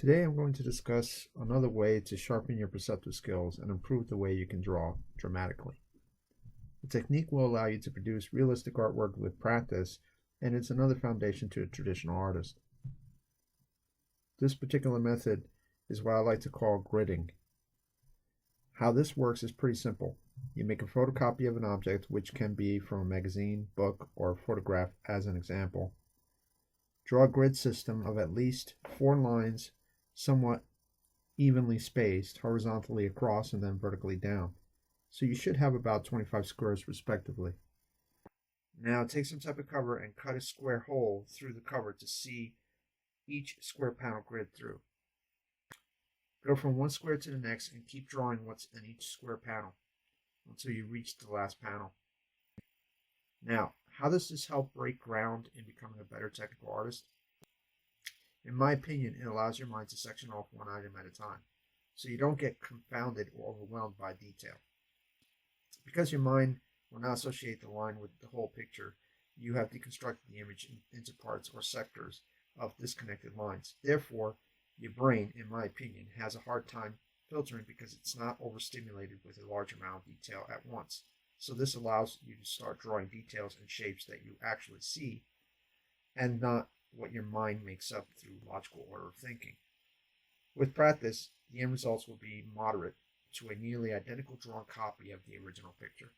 Today I'm going to discuss another way to sharpen your perceptive skills and improve the way you can draw dramatically. The technique will allow you to produce realistic artwork with practice, and it's another foundation to a traditional artist. This particular method is what I like to call gridding. How this works is pretty simple. You make a photocopy of an object, which can be from a magazine, book, or a photograph as an example. Draw a grid system of at least 4 lines, somewhat evenly spaced, horizontally across and then vertically down. So you should have about 25 squares respectively. Now take some type of cover and cut a square hole through the cover to see each square panel grid through. Go from one square to the next and keep drawing what's in each square panel until you reach the last panel. Now, how does this help break ground in becoming a better technical artist? In my opinion, it allows your mind to section off one item at a time, so you don't get confounded or overwhelmed by detail. Because your mind will now associate the line with the whole picture, you have deconstructed the image into parts or sectors of disconnected lines. Therefore, your brain, in my opinion, has a hard time filtering because it's not overstimulated with a large amount of detail at once. So this allows you to start drawing details and shapes that you actually see and not what your mind makes up through logical order of thinking. With practice, the end results will be moderate to a nearly identical drawn copy of the original picture.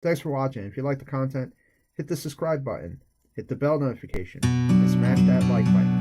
Thanks for watching. If you like the content, hit the subscribe button, hit the bell notification, and smash that like button.